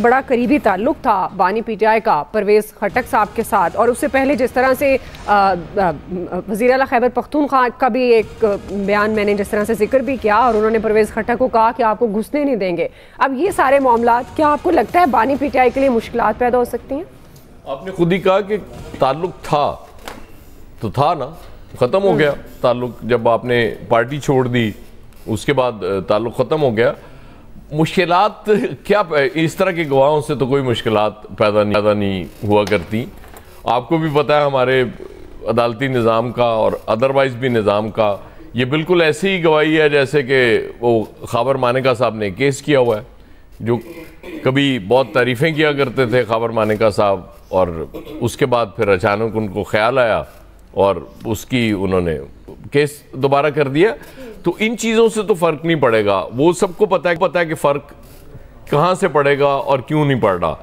बड़ा करीबी ताल्लुक था बानी पीटीआई का परवेज़ खटक साहब के साथ, और उससे पहले जिस तरह से वज़ीर आला खैबर पख्तूनख्वा का भी एक बयान मैंने जिस तरह से जिक्र भी किया, और उन्होंने परवेज़ खटक को कहा कि आपको घुसने नहीं देंगे। अब ये सारे मामलात, क्या आपको लगता है बानी पीटीआई के लिए मुश्किलात पैदा हो सकती हैं? आपने खुद ही कहा कि ताल्लुक था तो था ना, ख़त्म हो गया ताल्लुक। जब आपने पार्टी छोड़ दी उसके बाद ताल्लुक ख़त्म हो गया। मुश्किलात क्या, इस तरह के गवाहों से तो कोई मुश्किलात पैदा नहीं हुआ करती। आपको भी पता है हमारे अदालती निज़ाम का और अदरवाइज़ भी निज़ाम का, ये बिल्कुल ऐसी ही गवाही है जैसे कि वो खाबर मानेका साहब ने केस किया हुआ है, जो कभी बहुत तारीफ़ें किया करते थे खाबर मानेका साहब, और उसके बाद फिर अचानक उनको ख्याल आया और उसकी उन्होंने केस दोबारा कर दिया। तो इन चीज़ों से तो फ़र्क नहीं पड़ेगा, वो सबको पता है कि फ़र्क कहाँ से पड़ेगा और क्यों नहीं पड़ रहा,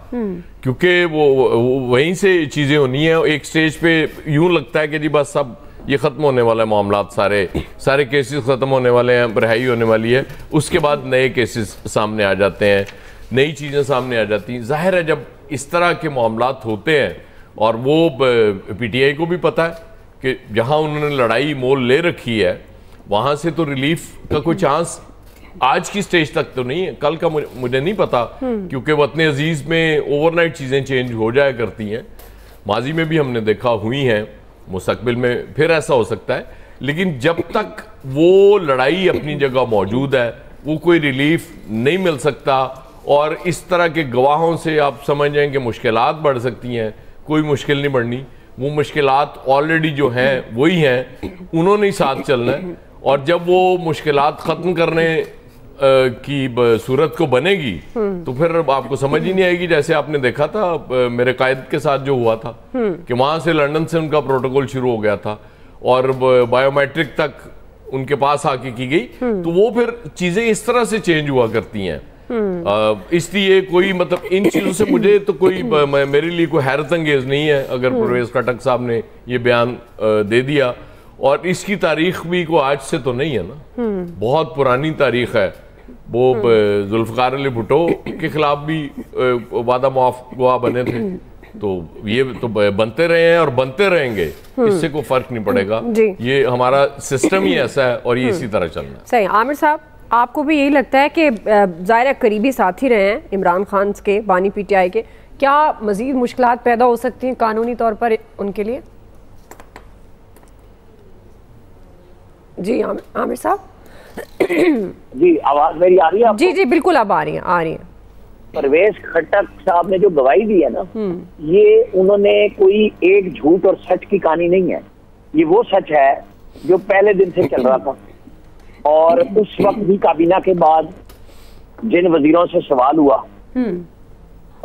क्योंकि वो वहीं से चीज़ें होनी है। एक स्टेज पे यूँ लगता है कि जी बस सब ये ख़त्म होने वाला है, मामलात सारे केसेस ख़त्म होने वाले हैं, रिहाई होने वाली है। उसके बाद नए केसेस सामने आ जाते हैं, नई चीज़ें सामने आ जाती हैं। जाहिर है जब इस तरह के मामलात होते हैं, और वो पीटीआई को भी पता है कि जहाँ उन्होंने लड़ाई मोल ले रखी है वहाँ से तो रिलीफ का कोई चांस आज की स्टेज तक तो नहीं है, कल का मुझे नहीं पता, क्योंकि वतन अजीज़ में ओवरनाइट चीज़ें चेंज हो जाया करती हैं। माजी में भी हमने देखा हुई हैं, मुस्तकबिल में फिर ऐसा हो सकता है। लेकिन जब तक वो लड़ाई अपनी जगह मौजूद है, वो कोई रिलीफ नहीं मिल सकता। और इस तरह के गवाहों से आप समझ जाएं कि मुश्किलात बढ़ सकती हैं, कोई मुश्किल नहीं बढ़नी। वो मुश्किलात ऑलरेडी जो हैं वही हैं, उन्होंने ही साथ चलना है। और जब वो मुश्किलात ख़त्म करने की सूरत को बनेगी तो फिर आपको समझ ही नहीं आएगी। जैसे आपने देखा था मेरे कायद के साथ जो हुआ था कि वहाँ से लंदन से उनका प्रोटोकॉल शुरू हो गया था और बायोमेट्रिक तक उनके पास आके की गई। तो वो फिर चीज़ें इस तरह से चेंज हुआ करती हैं। इसलिए कोई मतलब इन चीज़ों से मुझे तो कोई मेरे लिए कोई हैरत अंगेज नहीं है अगर परवेज़ खटक साहब ने ये बयान दे दिया। और इसकी तारीख भी को आज से तो नहीं है ना, बहुत पुरानी तारीख है। वो जुल्फ़िकार अली भुट्टो के खिलाफ भी वादा मुआफ़ गवाह बने थे, तो ये तो बनते रहे हैं और बनते रहेंगे, इससे कोई फर्क नहीं पड़ेगा। ये हमारा सिस्टम ही ऐसा है और ये इसी तरह चलना है। सही। आमिर साहब, आपको भी यही लगता है कि ज़ाहिर करीबी साथी रहे हैं इमरान खान के, बानी पीटीआई के, क्या मज़ीद मुश्किलात पैदा हो सकती हैं कानूनी तौर पर उनके लिए? जी आमिर साहब। जी, आवाज मेरी आ रही है? जी जी बिल्कुल, अब आ रही है। परवेज खटक साहब ने जो गवाही दी है ना, ये उन्होंने कोई एक झूठ और सच की कहानी नहीं है। ये वो सच है जो पहले दिन से चल रहा था। और उस वक्त भी काबीना के बाद जिन वजीरों से सवाल हुआ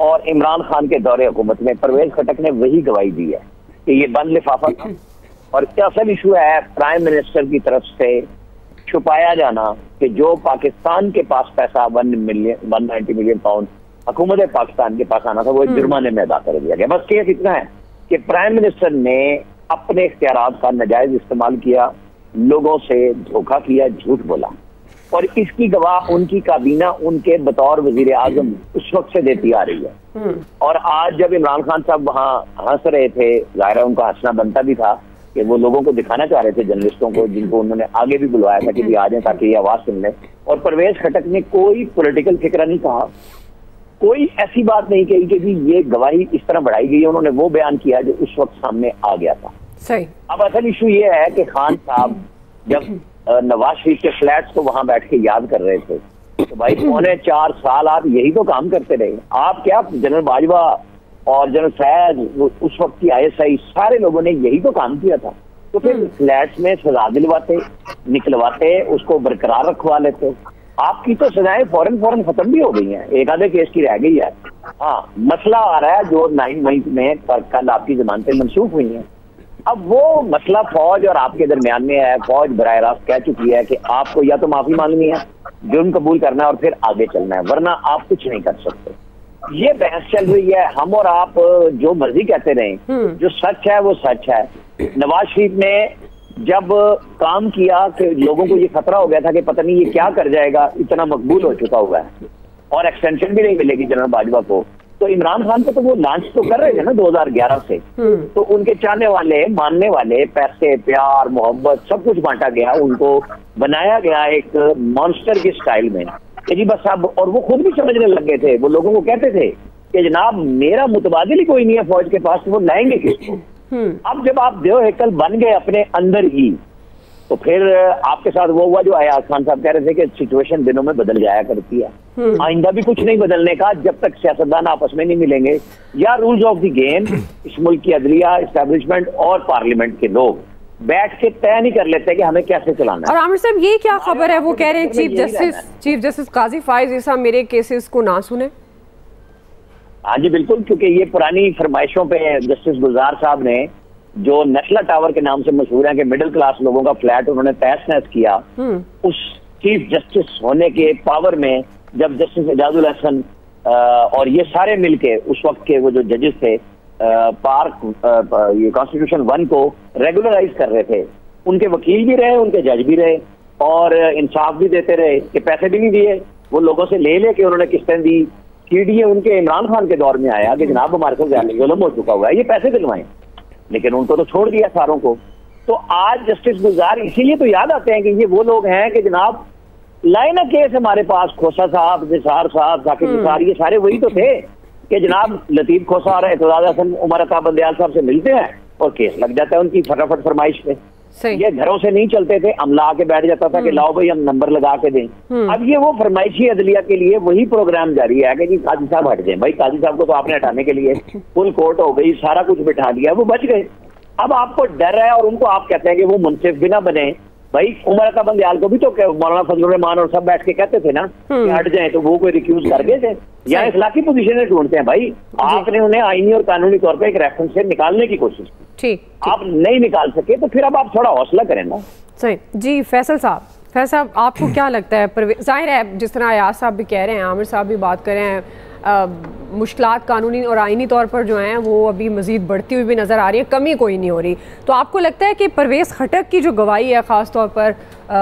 और इमरान खान के दौरे हुकूमत में परवेज खटक ने वही गवाही दी है कि ये बंद लिफाफा था। और असल इशू है प्राइम मिनिस्टर की तरफ से छुपाया जाना कि जो पाकिस्तान के पास पैसा 190 मिलियन पाउंड हुकूमत पाकिस्तान के पास आना था वो जुर्माने में अदा कर दिया गया। बस केस इतना है कि प्राइम मिनिस्टर ने अपने इख्तियारात का नाजायज इस्तेमाल किया, लोगों से धोखा किया, झूठ बोला। और इसकी गवाह उनकी काबीना उनके बतौर वजीर आजम उस वक्त से देती आ रही है। और आज जब इमरान खान साहब वहाँ हंस रहे थे, जाहिर है उनका हंसना बनता भी था कि वो लोगों को दिखाना चाह रहे थे, जर्नलिस्टों को, जिनको उन्होंने आगे भी बुलवाया था कि भी आ जाए ताकि ये आवाज सुन लें। और परवेज खटक ने कोई पॉलिटिकल फिक्र नहीं कहा, कोई ऐसी बात नहीं कही कि भी ये गवाही इस तरह बढ़ाई गई है। उन्होंने वो बयान किया जो उस वक्त सामने आ गया था। सही। अब असल इशू ये है कि खान साहब जब नवाज शरीफ के फ्लैट्स को वहां बैठ के याद कर रहे थे तो भाई 4.25 साल आप यही तो काम करते रहे। आप क्या, जनरल बाजवा और जनरल सैद, उस वक्त की ISI, सारे लोगों ने यही तो काम किया था। तो फिर फ्लैट्स में सजा दिलवाते, निकलवाते, उसको बरकरार रखवा लेते। आपकी तो सजाएं फौरन खत्म भी हो गई हैं, एक आधे केस की रह गई है। हाँ, मसला आ रहा है जो 9 मई में कल आपकी जमानतें मंसूख हुई हैं। अब वो मसला फौज और आपके दरमियान में है। फौज बराह रास्त कह चुकी है कि आपको या तो माफी मांगनी है, जुर्म कबूल करना है और फिर आगे चलना है, वरना आप कुछ नहीं कर सकते। ये बहस चल रही है। हम और आप जो मर्जी कहते रहे, जो सच है वो सच है। नवाज शरीफ ने जब काम किया कि लोगों को ये खतरा हो गया था कि पता नहीं ये क्या कर जाएगा, इतना मकबूल हो चुका हुआ है। और एक्सटेंशन भी नहीं मिलेगी जनरल बाजवा को। तो इमरान खान को तो वो लॉन्च तो कर रहे थे ना 2011 से, तो उनके चाहने वाले, मानने वाले, पैसे, प्यार, मोहब्बत सब कुछ बांटा गया, उनको बनाया गया एक मॉन्स्टर के स्टाइल में कि जी बस अब, और वो खुद भी समझने लग गए थे, वो लोगों को कहते थे कि जनाब मेरा मुतबादिल ही कोई नहीं है फौज के पास, तो वो लाएंगे किसको। अब जब आप देव हेकल बन गए अपने अंदर ही, तो फिर आपके साथ वो हुआ जो अयाज खान साहब कह रहे थे कि सिचुएशन दिनों में बदल जाया करती है। आइंदा भी कुछ नहीं बदलने का जब तक सियासतदान आपस में नहीं मिलेंगे, या रूल्स ऑफ द गेम इस मुल्क की अदलिया, एस्टेब्लिशमेंट और पार्लियामेंट के लोग बैठ के तय नहीं कर लेते कि हमें कैसे चलाना है। और आमिर साहब ये क्या खबर है, वो कह रहे हैं चीफ जस्टिस काजी फाइज ईसा मेरे केसेस को ना सुने। हाँ जी बिल्कुल, क्योंकि ये पुरानी फरमाइशों पे जस्टिस गुलजार साहब ने, जो नस्ला टावर के नाम से मशहूर है कि मिडिल क्लास लोगों का फ्लैट उन्होंने तहस नहस किया, उस चीफ जस्टिस होने के पावर में जब जस्टिस एजाजुल हसन और ये सारे मिलके उस वक्त के वो जो जजेस थे ये कॉन्स्टिट्यूशन 1 को रेगुलराइज कर रहे थे, उनके वकील भी रहे, उनके जज भी रहे और इंसाफ भी देते रहे कि पैसे भी नहीं दिए, वो लोगों से ले लेके उन्होंने किस्तें दी। सीडीए उनके इमरान खान के दौर में आया कि जनाब हमारे साथ जुल्म हो चुका हुआ है, ये पैसे दिलवाएं, लेकिन उनको तो छोड़ दिया सारों को। तो आज जस्टिस गुलजार इसीलिए तो याद आते हैं कि ये वो लोग हैं कि जनाब लाए ना केस हमारे पास, खोसा साहब, निसार साहब, जाकिर निसार, ये सारे वही तो थे कि जनाब लतीफ खोसा और एतजाज हसन उमर अता बंदयाल साहब से मिलते हैं और केस लग जाता है उनकी फटाफट फरमाइश पे। ये घरों से नहीं चलते थे, अमला आके बैठ जाता था कि लाओ भाई हम नंबर लगा के दें। अब ये वो फरमाइशी अदलिया के लिए वही प्रोग्राम जारी है कि जी काजी साहब हट जाए। भाई काजी साहब को तो आपने हटाने के लिए फुल कोर्ट हो गई, सारा कुछ बिठा दिया, वो बच गए। अब आपको डर है और उनको आप कहते हैं कि वो मुंसिफ भी ना बने। भाई उमर अता बंदयाल को भी तो मौलाना फजलुर रहमान और सब बैठ के कहते थे ना कि हट जाए, तो वो कोई रिक्यूज कर गए थे। या इखलाकी पोजीशन ढूंढते हैं भाई, आपने उन्हें आईनी और कानूनी तौर पर एक रेफरेंस से निकालने की कोशिश की, ठीक आप नहीं निकाल सके, तो फिर अब आप थोड़ा हौसला करें ना। सही जी। फैसल साहब आपको क्या लगता है, जाहिर है जिस तरह अयाज साहब भी कह रहे हैं, आमिर साहब भी बात कर रहे हैं, मुश्किलात कानूनी और आइनी तौर पर जो हैं वो अभी मज़ीद बढ़ती हुई भी नज़र आ रही है, कमी कोई नहीं हो रही, तो आपको लगता है कि परवेज़ खटक की जो गवाही है ख़ास तौर पर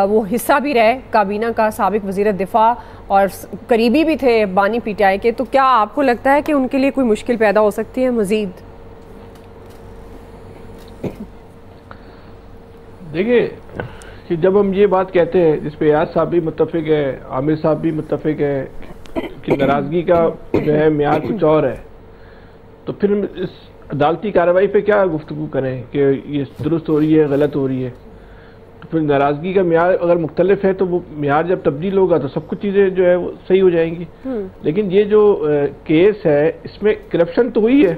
वो हिस्सा भी रहे काबीना का, साबिक वज़ीर दिफा और करीबी भी थे बानी पीटीआई के, तो क्या आपको लगता है कि उनके लिए कोई मुश्किल पैदा हो सकती है मज़ीद? देखिए कि जब हम ये बात कहते हैं जिस पे अयाज साहब भी मुत्तफिक है, आमिर साहब भी मुत्तफिक है कि नाराज़गी का जो है म्यार कुछ और है, तो फिर हम इस अदालती कार्रवाई पे क्या गुफ्तगू करें कि ये दुरुस्त हो रही है, गलत हो रही है। तो फिर नाराज़गी का म्यार अगर मुख्तलिफ है तो वो म्यार जब तब्दील होगा तो सब कुछ चीज़ें जो है वो सही हो जाएंगी। लेकिन ये जो केस है इसमें करप्शन तो हुई है,